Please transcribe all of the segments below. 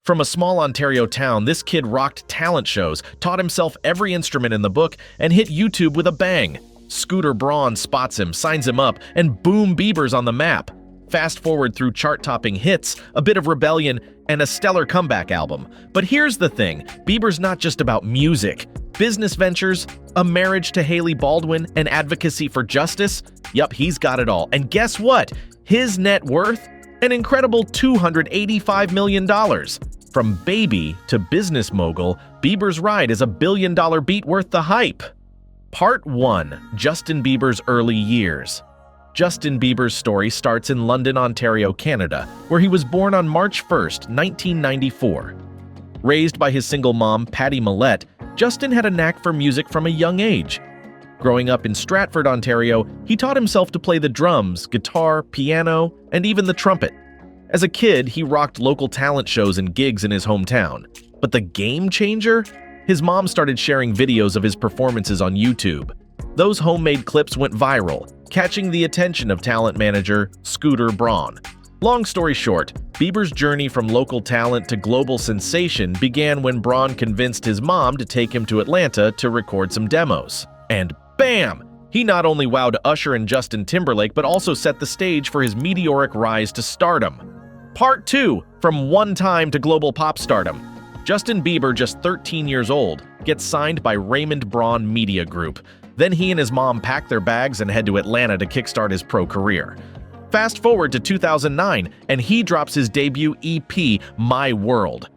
From a small Ontario town, this kid rocked talent shows, taught himself every instrument in the book, and hit YouTube with a bang. Scooter Braun spots him, signs him up, and boom, Bieber's on the map. Fast forward through chart-topping hits, a bit of rebellion, and a stellar comeback album. But here's the thing, Bieber's not just about music. Business ventures, a marriage to Hailey Baldwin, and advocacy for justice? Yup, he's got it all. And guess what? His net worth? An incredible $285 million. From baby to business mogul, Bieber's ride is $1 billion beat worth the hype. Part 1. Justin Bieber's early years. Justin Bieber's story starts in London, Ontario, Canada, where he was born on March 1, 1994. Raised by his single mom, Patty Millett, Justin had a knack for music from a young age. Growing up in Stratford, Ontario, he taught himself to play the drums, guitar, piano, and even the trumpet. As a kid, he rocked local talent shows and gigs in his hometown. But the game changer? His mom started sharing videos of his performances on YouTube. Those homemade clips went viral, catching the attention of talent manager Scooter Braun. Long story short, Bieber's journey from local talent to global sensation began when Braun convinced his mom to take him to Atlanta to record some demos. And bam! He not only wowed Usher and Justin Timberlake, but also set the stage for his meteoric rise to stardom. Part 2. From one-time to global pop stardom. Justin Bieber, just 13 years old, gets signed by Raymond Braun Media Group. Then he and his mom pack their bags and head to Atlanta to kickstart his pro career. Fast forward to 2009, and he drops his debut EP, My World.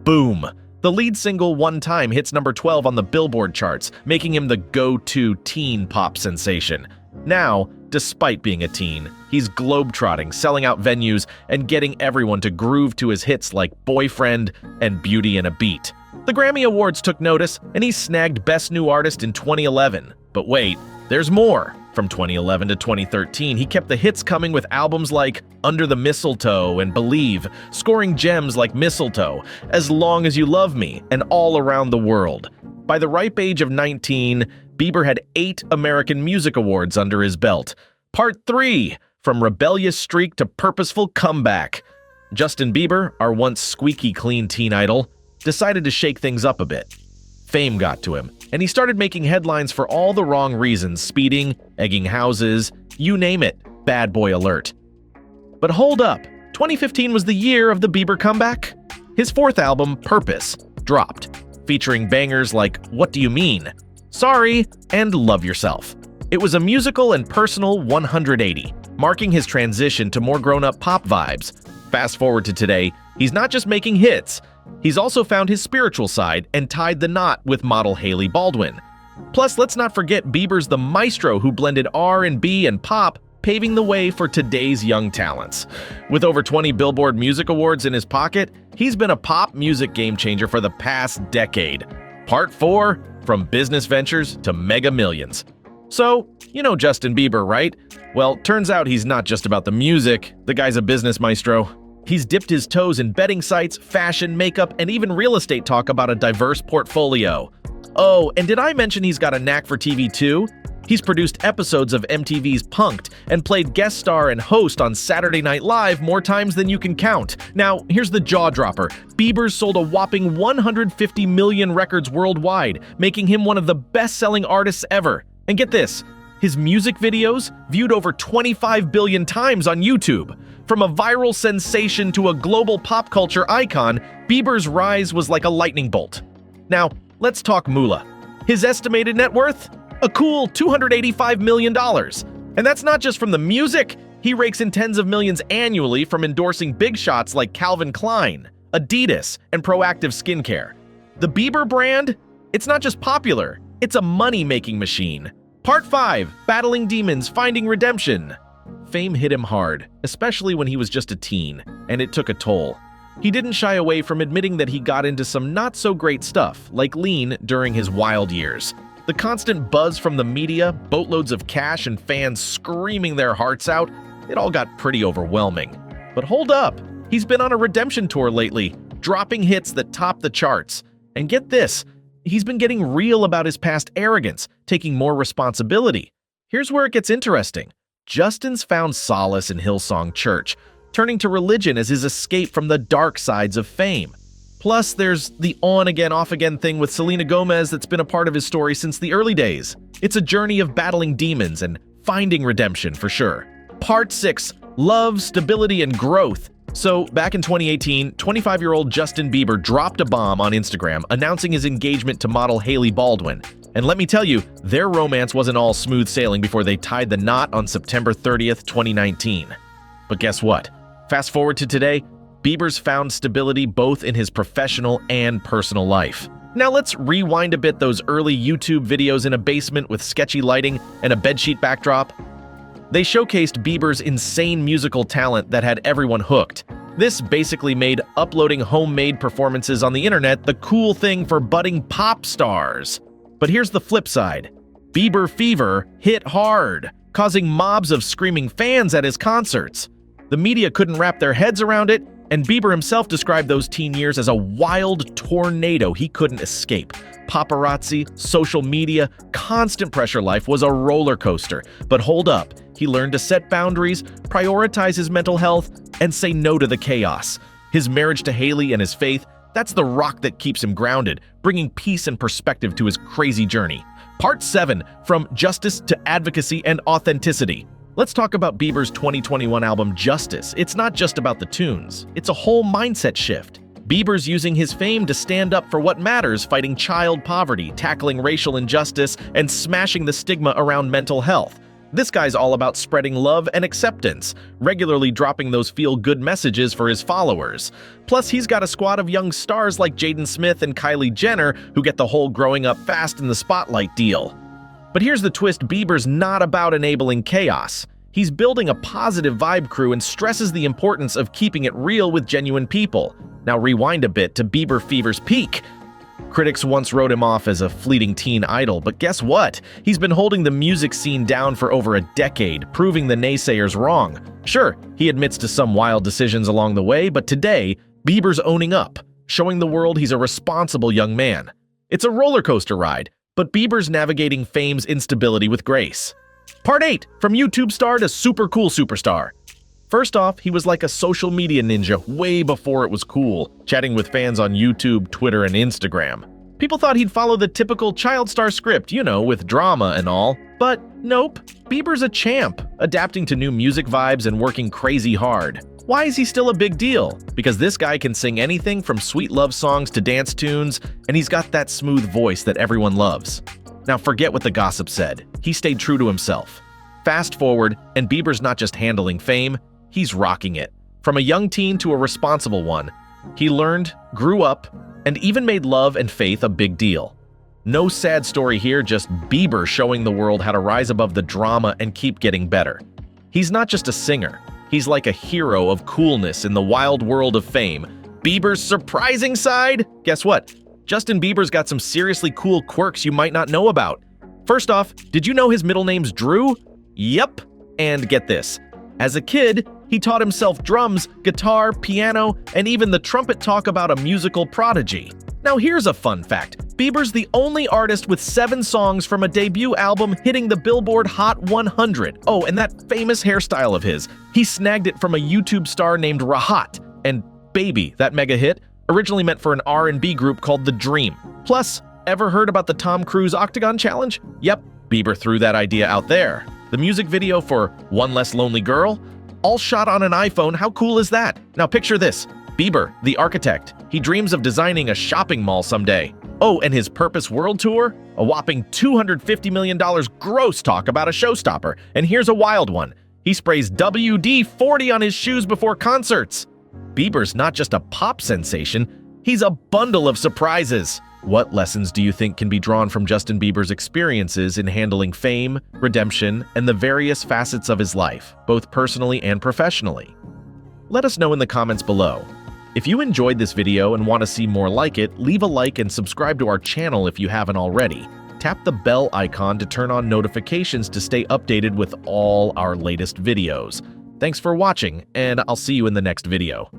Boom! The lead single One Time hits number 12 on the Billboard charts, making him the go-to teen pop sensation. Now, despite being a teen, he's globetrotting, selling out venues, and getting everyone to groove to his hits like Boyfriend and Beauty and a Beat. The Grammy Awards took notice, and he snagged Best New Artist in 2011. But wait, there's more. From 2011 to 2013, he kept the hits coming with albums like Under the Mistletoe and Believe, scoring gems like Mistletoe, As Long as You Love Me, and All Around the World. By the ripe age of 19, Bieber had 8 American Music Awards under his belt. Part 3. From rebellious streak to purposeful comeback. Justin Bieber, our once squeaky clean teen idol, decided to shake things up a bit. Fame got to him, and he started making headlines for all the wrong reasons: speeding, egging houses, you name it, bad boy alert. But hold up, 2015 was the year of the Bieber comeback? His 4th album, Purpose, dropped, featuring bangers like What Do You Mean?, Sorry, and Love Yourself. It was a musical and personal 180, marking his transition to more grown-up pop vibes. Fast forward to today, he's not just making hits, he's also found his spiritual side and tied the knot with model Hailey Baldwin. Plus, let's not forget Bieber's the maestro who blended R&B and pop, paving the way for today's young talents. With over 20 Billboard Music Awards in his pocket, he's been a pop music game changer for the past decade. Part 4. From business ventures to mega millions. So, you know Justin Bieber, right? Well, turns out he's not just about the music. The guy's a business maestro. He's dipped his toes in betting sites, fashion, makeup, and even real estate talk about a diverse portfolio. Oh, and did I mention he's got a knack for TV too? He's produced episodes of MTV's Punk'd and played guest star and host on Saturday Night Live more times than you can count. Now, here's the jaw-dropper. Bieber's sold a whopping 150 million records worldwide, making him one of the best-selling artists ever. And get this, his music videos viewed over 25 billion times on YouTube. From a viral sensation to a global pop culture icon, Bieber's rise was like a lightning bolt. Now, let's talk moolah. His estimated net worth? A cool $285 million. And that's not just from the music. He rakes in tens of millions annually from endorsing big shots like Calvin Klein, Adidas, and Proactive Skincare. The Bieber brand? It's not just popular, it's a money-making machine. Part 5. Battling Demons, Finding Redemption. Fame hit him hard, especially when he was just a teen, and it took a toll. He didn't shy away from admitting that he got into some not-so-great stuff, like lean, during his wild years. The constant buzz from the media, boatloads of cash, and fans screaming their hearts out, it all got pretty overwhelming. But hold up, he's been on a redemption tour lately, dropping hits that top the charts. And get this, he's been getting real about his past arrogance, taking more responsibility. Here's where it gets interesting. Justin's found solace in Hillsong Church, turning to religion as his escape from the dark sides of fame. Plus, there's the on-again, off-again thing with Selena Gomez that's been a part of his story since the early days. It's a journey of battling demons and finding redemption for sure. Part 6. Love, Stability, and Growth. So, back in 2018, 25-year-old Justin Bieber dropped a bomb on Instagram announcing his engagement to model Hailey Baldwin. And let me tell you, their romance wasn't all smooth sailing before they tied the knot on September 30th, 2019. But guess what? Fast forward to today, Bieber's found stability both in his professional and personal life. Now let's rewind a bit those early YouTube videos in a basement with sketchy lighting and a bedsheet backdrop. They showcased Bieber's insane musical talent that had everyone hooked. This basically made uploading homemade performances on the internet the cool thing for budding pop stars. But here's the flip side. Bieber fever hit hard, causing mobs of screaming fans at his concerts. The media couldn't wrap their heads around it, and Bieber himself described those teen years as a wild tornado he couldn't escape. Paparazzi, social media, constant pressure life was a roller coaster. But hold up, he learned to set boundaries, prioritize his mental health, and say no to the chaos. His marriage to Hailey and his faith, that's the rock that keeps him grounded, bringing peace and perspective to his crazy journey. Part 7, From Justice to Advocacy and Authenticity. Let's talk about Bieber's 2021 album Justice. It's not just about the tunes, it's a whole mindset shift. Bieber's using his fame to stand up for what matters, fighting child poverty, tackling racial injustice, and smashing the stigma around mental health. This guy's all about spreading love and acceptance, regularly dropping those feel-good messages for his followers. Plus, he's got a squad of young stars like Jaden Smith and Kylie Jenner who get the whole growing up fast in the spotlight deal. But here's the twist, Bieber's not about enabling chaos. He's building a positive vibe crew and stresses the importance of keeping it real with genuine people. Now rewind a bit to Bieber fever's peak. Critics once wrote him off as a fleeting teen idol, but guess what? He's been holding the music scene down for over a decade, proving the naysayers wrong. Sure, he admits to some wild decisions along the way, but today, Bieber's owning up, showing the world he's a responsible young man. It's a roller coaster ride, but Bieber's navigating fame's instability with grace. Part 8, From YouTube Star to Super Cool Superstar. First off, he was like a social media ninja way before it was cool, chatting with fans on YouTube, Twitter, and Instagram. People thought he'd follow the typical child star script, you know, with drama and all. But nope, Bieber's a champ, adapting to new music vibes and working crazy hard. Why is he still a big deal? Because this guy can sing anything from sweet love songs to dance tunes, and he's got that smooth voice that everyone loves. Now forget what the gossip said. He stayed true to himself. Fast forward, and Bieber's not just handling fame, he's rocking it. From a young teen to a responsible one, he learned, grew up, and even made love and faith a big deal. No sad story here, just Bieber showing the world how to rise above the drama and keep getting better. He's not just a singer. He's like a hero of coolness in the wild world of fame. Bieber's surprising side? Guess what? Justin Bieber's got some seriously cool quirks you might not know about. First off, did you know his middle name's Drew? Yep. And get this. As a kid, he taught himself drums, guitar, piano, and even the trumpet talk about a musical prodigy. Now here's a fun fact. Bieber's the only artist with 7 songs from a debut album hitting the Billboard Hot 100. Oh, and that famous hairstyle of his. He snagged it from a YouTube star named Rahat. And Baby, that mega hit, originally meant for an R&B group called The Dream. Plus, ever heard about the Tom Cruise Octagon Challenge? Yep, Bieber threw that idea out there. The music video for One Less Lonely Girl? All shot on an iPhone, how cool is that? Now picture this, Bieber, the architect. He dreams of designing a shopping mall someday. Oh, and his Purpose World Tour? A whopping $250 million gross talk about a showstopper. And here's a wild one. He sprays WD-40 on his shoes before concerts. Bieber's not just a pop sensation, he's a bundle of surprises. What lessons do you think can be drawn from Justin Bieber's experiences in handling fame, redemption, and the various facets of his life, both personally and professionally? Let us know in the comments below. If you enjoyed this video and want to see more like it, leave a like and subscribe to our channel if you haven't already. Tap the bell icon to turn on notifications to stay updated with all our latest videos. Thanks for watching, and I'll see you in the next video.